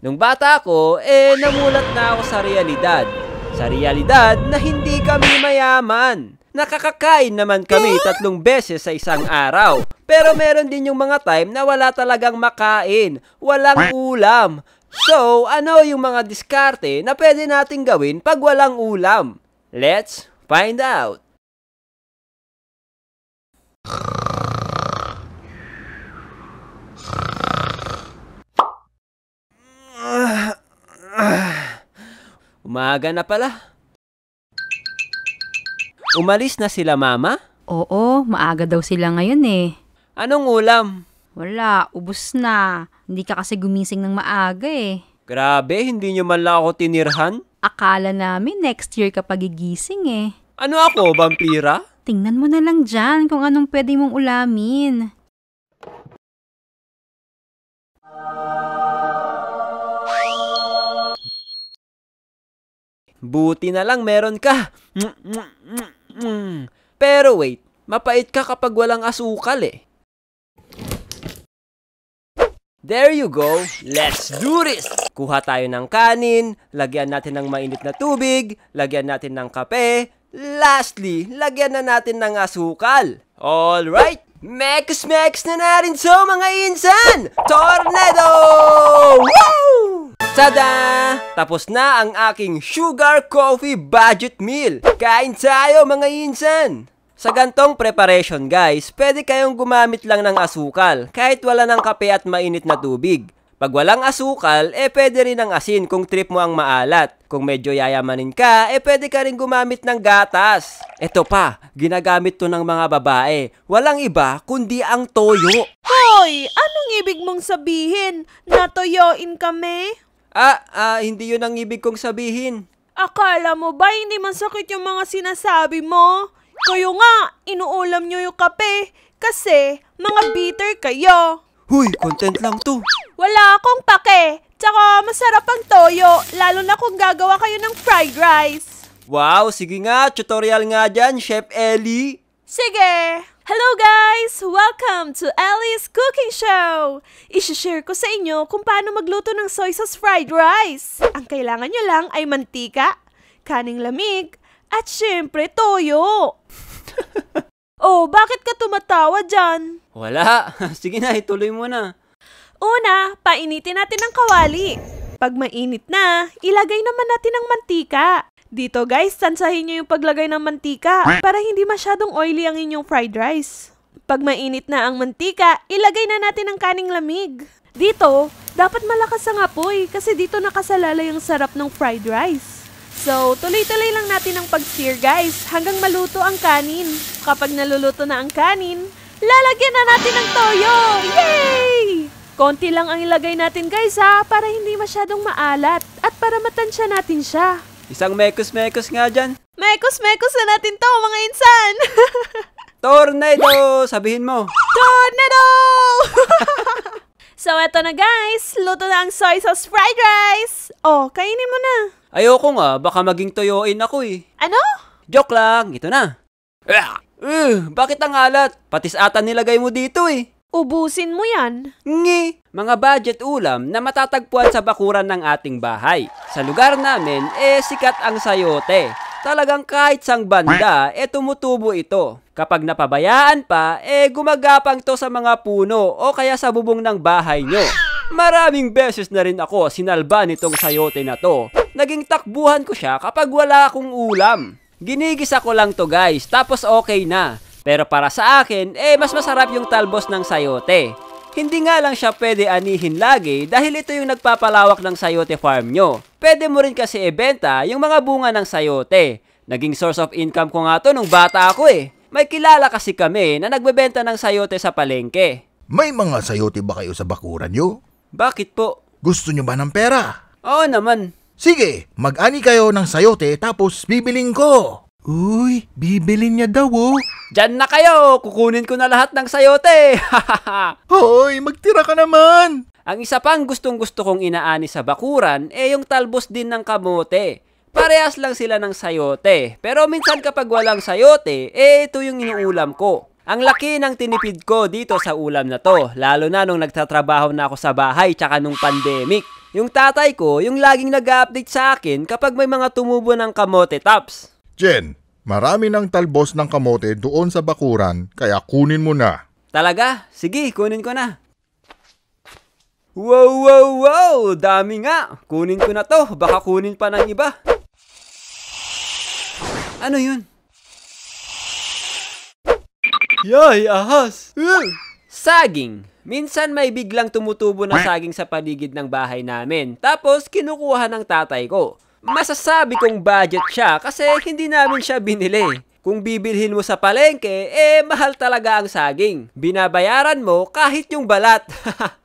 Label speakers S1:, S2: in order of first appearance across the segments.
S1: Nung bata ako, namulat na ako sa realidad. Sa realidad na hindi kami mayaman. Nakakakain naman kami 3 beses sa isang araw. Pero meron din yung mga time na wala talagang makain. Walang ulam. So, ano yung mga diskarte na pwede nating gawin pag walang ulam? Let's find out! Umaga na pala. Umalis na sila mama?
S2: Oo, maaga daw sila ngayon eh.
S1: Anong ulam?
S2: Wala, ubos na. Hindi ka kasi gumising ng maaga eh.
S1: Grabe, hindi nyo man lang ako tinirhan?
S2: Akala namin next year ka pagigising eh.
S1: Ano ako, vampira?
S2: Tingnan mo na lang dyan kung anong pwede mong ulamin.
S1: Buti na lang meron ka. Pero wait, mapait ka kapag walang asukal eh. There you go. Let's do this! Kuha tayo ng kanin, lagyan natin ng mainit na tubig, lagyan natin ng kape, lastly, lagyan na natin ng asukal. Alright! Mekus-mekus na natin so mga insan! Tornado! Woo! Tada! Tapos na ang aking sugar coffee budget meal. Kain tayo mga insan! Sa gantong preparation guys, pwede kayong gumamit lang ng asukal kahit wala ng kape at mainit na tubig. Pag walang asukal, pwede rin ng asin kung trip mo ang maalat. Kung medyo yayamanin ka, pwede ka rin gumamit ng gatas. Ito pa, ginagamit to ng mga babae. Walang iba kundi ang toyo.
S3: Hoy! Anong ibig mong sabihin? Natoyoin kami?
S1: Hindi yun ang ibig kong sabihin.
S3: Akala mo ba hindi masakit yung mga sinasabi mo? Kayo nga, inuulam nyo yung kape kasi mga bitter kayo.
S1: Huy, content lang to.
S3: Wala akong pake. Tsaka masarap ang toyo, lalo na kung gagawa kayo ng fried rice.
S1: Wow, sige nga, tutorial nga dyan, Chef Ellie.
S3: Sige! Hello guys! Welcome to Ellie's Cooking Show! I-share ko sa inyo kung paano magluto ng soy sauce fried rice. Ang kailangan nyo lang ay mantika, kaning lamig, at syempre toyo. Oh, bakit ka tumatawa dyan?
S1: Wala. Sige na, ituloy mo na.
S3: Una, painitin natin ang kawali. Pag mainit na, ilagay naman natin ang mantika. Dito guys, sansahin nyo yung paglagay ng mantika para hindi masyadong oily ang inyong fried rice. Pag mainit na ang mantika, ilagay na natin ang kaning lamig. Dito, dapat malakas ang apoy kasi dito nakasalalay ang sarap ng fried rice. So, tuloy-tuloy lang natin ang pag-sear guys hanggang maluto ang kanin. Kapag naluluto na ang kanin, lalagyan na natin ng toyo! Yay! Konti lang ang ilagay natin guys ha, para hindi masyadong maalat at para matansya natin siya.
S1: Isang mekos-mekos nga dyan.
S3: Mekos-mekos na natin to mga insan!
S1: Tornado! Sabihin mo.
S3: Tornado! So, eto na guys. Luto na ang soy sauce fried rice. Oh, kainin mo na.
S1: Ayoko nga, baka maging toyoin ako eh.
S3: Ano?
S1: Joke lang, ito na. Bakit ang alat? Patis ata nilagay mo dito eh.
S3: Ubusin mo yan.
S1: Ngi! Mga budget ulam na matatagpuan sa bakuran ng ating bahay. Sa lugar namin, sikat ang sayote. Talagang kahit sang banda, tumutubo ito. Kapag napabayaan pa, gumagapang to sa mga puno o kaya sa bubong ng bahay nyo. Maraming beses na rin ako sinalba nitong sayote na to. Naging takbuhan ko siya kapag wala akong ulam. Ginigisa ko lang to guys, tapos okay na. Pero para sa akin, mas masarap yung talbos ng sayote. Hindi nga lang siya pwede anihin lagi dahil ito yung nagpapalawak ng sayote farm nyo. Pwede mo rin kasi ibenta yung mga bunga ng sayote. Naging source of income ko nga to nung bata ako eh. May kilala kasi kami na nagbebenta ng sayote sa palengke.
S4: May mga sayote ba kayo sa bakuran nyo?
S1: Bakit po?
S4: Gusto nyo ba ng pera?
S1: Oo naman.
S4: Sige, mag-ani kayo ng sayote tapos bibiling ko. Uy, bibilin niya daw oh.
S1: Diyan na kayo, kukunin ko na lahat ng sayote.
S4: Hoy, magtira ka naman.
S1: Ang isa pang gustong-gusto kong inaani sa bakuran yung talbos din ng kamote. Parehas lang sila ng sayote. Pero minsan kapag walang sayote, ito yung inuulam ko. Ang laki ng tinipid ko dito sa ulam na to, lalo na nung nagtatrabaho na ako sa bahay tsaka nung pandemic. Yung tatay ko, yung laging nag-update sa akin kapag may mga tumubo ng kamote tops.
S4: Jen, marami ng talbos ng kamote doon sa bakuran, kaya kunin mo na.
S1: Talaga? Sige, kunin ko na. Wow, wow, wow! Dami nga! Kunin ko na to, baka kunin pa ng iba. Ano yun? Yay, ahas! Saging. Minsan may biglang tumutubo na saging sa paligid ng bahay namin. Tapos kinukuha ng tatay ko. Masasabi kong budget siya kasi hindi namin siya binili. Kung bibilhin mo sa palengke, mahal talaga ang saging. Binabayaran mo kahit yung balat.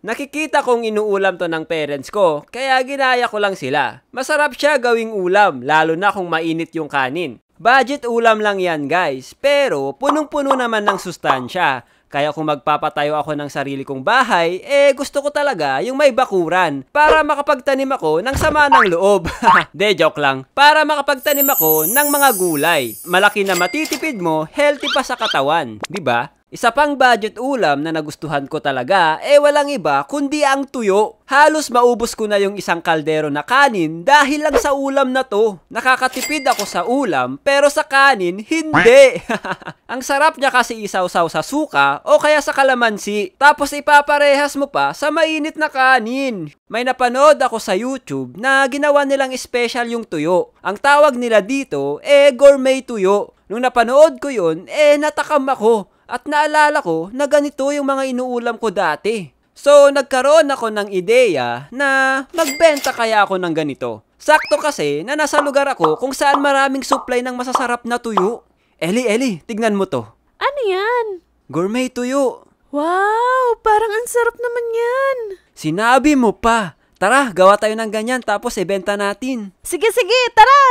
S1: Nakikita kong inuulam to ng parents ko, kaya ginaya ko lang sila. Masarap siya gawing ulam, lalo na kung mainit yung kanin. Budget ulam lang yan guys, pero punong-puno naman ng sustansya. Kaya kung magpapatayo ako ng sarili kong bahay, gusto ko talaga yung may bakuran para makapagtanim ako ng sama ng loob. De, joke lang. Para makapagtanim ako ng mga gulay. Malaki na matitipid mo, healthy pa sa katawan. Diba? Isa pang budget ulam na nagustuhan ko talaga, walang iba kundi ang tuyo. Halos maubos ko na yung isang kaldero na kanin dahil lang sa ulam na to. Nakakatipid ako sa ulam, pero sa kanin, hindi. Ang sarap niya kasi isawsaw sa suka o kaya sa kalamansi. Tapos ipaparehas mo pa sa mainit na kanin. May napanood ako sa YouTube na ginawa nilang special yung tuyo. Ang tawag nila dito, gourmet tuyo. Nung napanood ko yun, natakam ako. At naalala ko na ganito yung mga inuulam ko dati. So, nagkaroon ako ng ideya na magbenta kaya ako ng ganito. Sakto kasi na nasa lugar ako kung saan maraming supply ng masasarap na tuyo. Eli, tignan mo to.
S3: Ano yan?
S1: Gourmet tuyo.
S3: Wow, parang ang sarap naman yan.
S1: Sinabi mo pa. Tara, gawa tayo ng ganyan tapos ibenta natin.
S3: Sige, tara!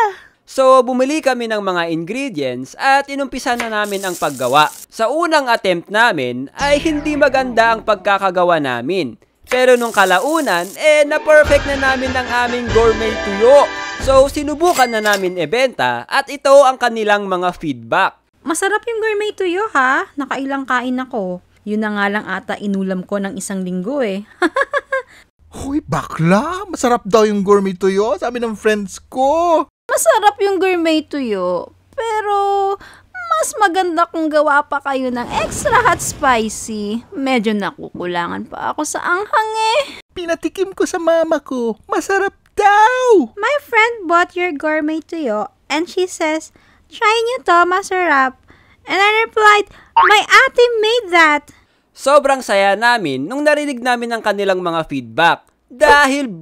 S1: So, bumili kami ng mga ingredients at inumpisa na namin ang paggawa. Sa unang attempt namin ay hindi maganda ang pagkakagawa namin. Pero nung kalaunan, na-perfect na namin ang aming gourmet tuyo. So, sinubukan na namin ibenta at ito ang kanilang mga feedback.
S2: Masarap yung gourmet tuyo ha. Nakailang kain ako. Yun na nga lang ata inulam ko ng 1 linggo
S4: Hoy, bakla! Masarap daw yung gourmet tuyo, sabi ng friends ko.
S2: Masarap yung gourmet tuyo, pero mas maganda kung gawa pa kayo ng extra hot spicy. Medyo nakukulangan pa ako sa anghang
S4: Pinatikim ko sa mama ko. Masarap daw!
S2: My friend bought your gourmet tuyo and she says, try nyo to, masarap. And I replied, my ate made that.
S1: Sobrang saya namin nung narinig namin ang kanilang mga feedback. Dahil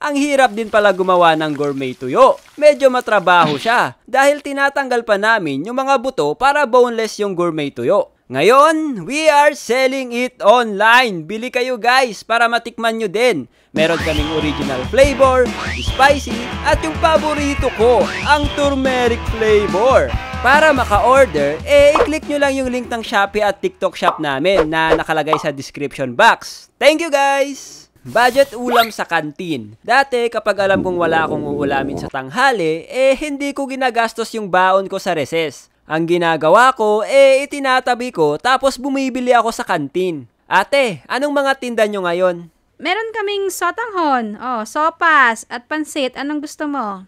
S1: ang hirap din pala gumawa ng gourmet tuyo. Medyo matrabaho siya dahil tinatanggal pa namin yung mga buto para boneless yung gourmet tuyo. Ngayon, we are selling it online. Bili kayo guys para matikman nyo din. Meron kaming original flavor, spicy, at yung paborito ko, ang turmeric flavor. Para maka-order, i-click nyo lang yung link ng Shopee at TikTok shop namin na nakalagay sa description box. Thank you guys! Budget ulam sa kantin. Dati kapag alam kong wala akong uulamin sa tanghali, hindi ko ginagastos yung baon ko sa recess. Ang ginagawa ko, itinatabi ko tapos bumibili ako sa kantin. Ate, anong mga tinda nyo ngayon?
S2: Meron kaming sotanghon, sopas, at pansit. Anong gusto mo?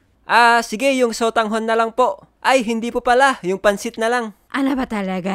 S1: Sige, yung sotanghon na lang po. Ay, hindi po pala, yung pansit na lang.
S2: Ano ba talaga?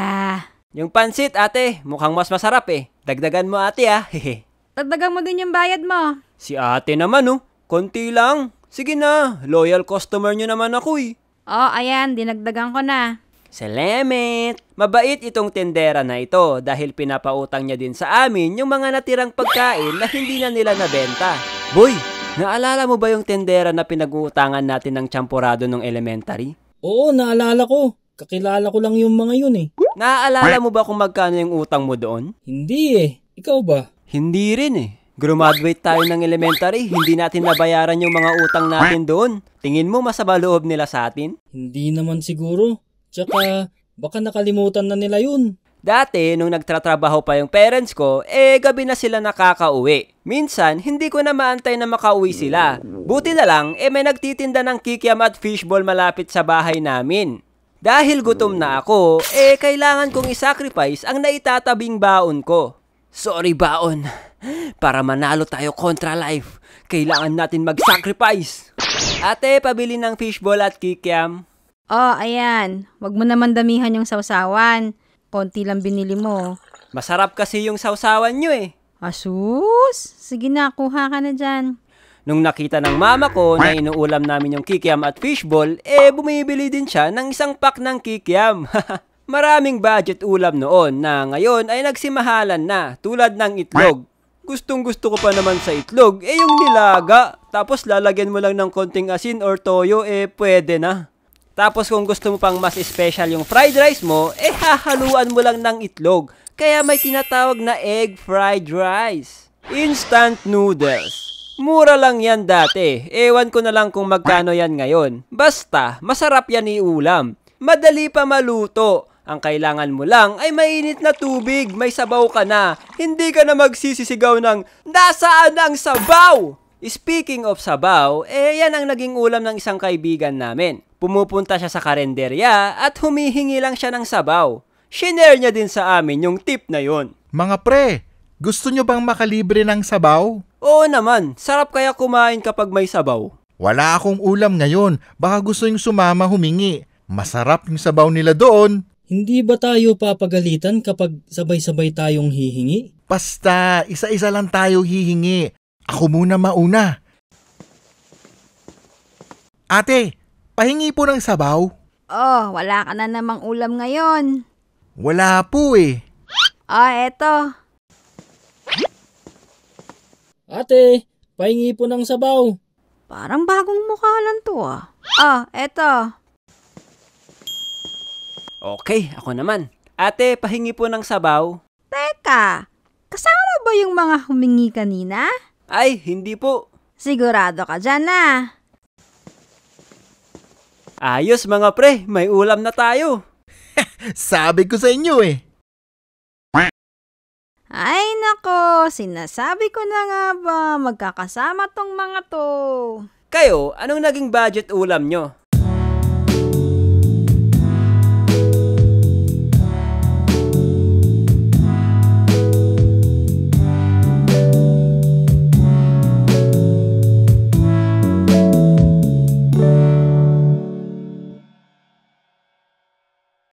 S1: Yung pansit, ate, mukhang mas masarap Dagdagan mo ate hehe.
S2: Dagdagan mo din yung bayad mo.
S1: Si ate naman konti lang. Sige na, loyal customer nyo naman ako
S2: Ayan, dinagdagan ko na.
S1: Salamat! Mabait itong tendera na ito dahil pinapautang niya din sa amin yung mga natirang pagkain na hindi na nila nabenta. Boy, naalala mo ba yung tendera na pinag-uutangan natin ng champorado nung elementary?
S5: Oo, naalala ko. Kakilala ko lang yung mga yun
S1: Naaalala mo ba kung magkano yung utang mo doon?
S5: Hindi Ikaw ba?
S1: Hindi rin Graduate tayo ng elementary, hindi natin nabayaran yung mga utang natin doon. Tingin mo masama loob nila sa atin?
S5: Hindi naman siguro. Tsaka, baka nakalimutan na nila yun.
S1: Dati, nung nagtatrabaho pa yung parents ko, gabi na sila nakakauwi. Minsan, hindi ko na maantay na makauwi sila. Buti na lang, may nagtitinda ng kikiam at fishball malapit sa bahay namin. Dahil gutom na ako, kailangan kong isacrifice ang naitatabing baon ko. Sorry baon, para manalo tayo kontra life, kailangan natin mag-sacrifice. Ate, pabili ng fishball at kikiam.
S2: Oh, ayan. Wag mo naman damihan yung sausawan. Konti lang binili mo.
S1: Masarap kasi yung sausawan nyo
S2: Asus! Sige na, kuha ka na dyan.
S1: Nung nakita ng mama ko na inuulam namin yung kikiam at fishball, bumibili din siya ng isang pack ng kikiam. Maraming budget ulam noon na ngayon ay nagsimahalan na, tulad ng itlog. Gustong gusto ko pa naman sa itlog, yung nilaga. Tapos lalagyan mo lang ng konting asin or toyo, pwede na. Tapos kung gusto mo pang mas special yung fried rice mo, hahaluan mo lang ng itlog. Kaya may tinatawag na egg fried rice. Instant noodles. Mura lang yan dati. Ewan ko na lang kung magkano yan ngayon. Basta, masarap yan iulam. Madali pa maluto. Ang kailangan mo lang ay mainit na tubig. May sabaw ka na. Hindi ka na magsisisigaw ng, nasaan ang sabaw? Speaking of sabaw, yan ang naging ulam ng isang kaibigan namin. Pumupunta siya sa karenderya at humihingi lang siya ng sabaw. Shinare niya din sa amin yung tip na yon.
S4: Mga pre, gusto nyo bang makalibre ng sabaw?
S1: Oo naman, sarap kaya kumain kapag may sabaw.
S4: Wala akong ulam ngayon, baka gusto yung sumama humingi. Masarap yung sabaw nila doon.
S5: Hindi ba tayo papagalitan kapag sabay-sabay tayong hihingi?
S4: Basta, isa-isa lang tayo hihingi. Ako muna mauna. Ate, pahingi po ng sabaw.
S2: Oh, wala ka na namang ulam ngayon.
S4: Wala po
S2: Oh, eto.
S5: Ate, pahingi po ng sabaw.
S2: Parang bagong mukha lang to Oh, eto.
S1: Okay, ako naman. Ate, pahingi po ng sabaw.
S2: Teka, kasama mo ba yung mga humingi kanina?
S1: Ay, hindi po.
S2: Sigurado ka dyan na.
S1: Ayos mga pre, may ulam na tayo.
S4: Sabi ko sa inyo
S2: Ay nako, sinasabi ko na nga ba, magkakasama tong mga to.
S1: Kayo, anong naging budget ulam nyo?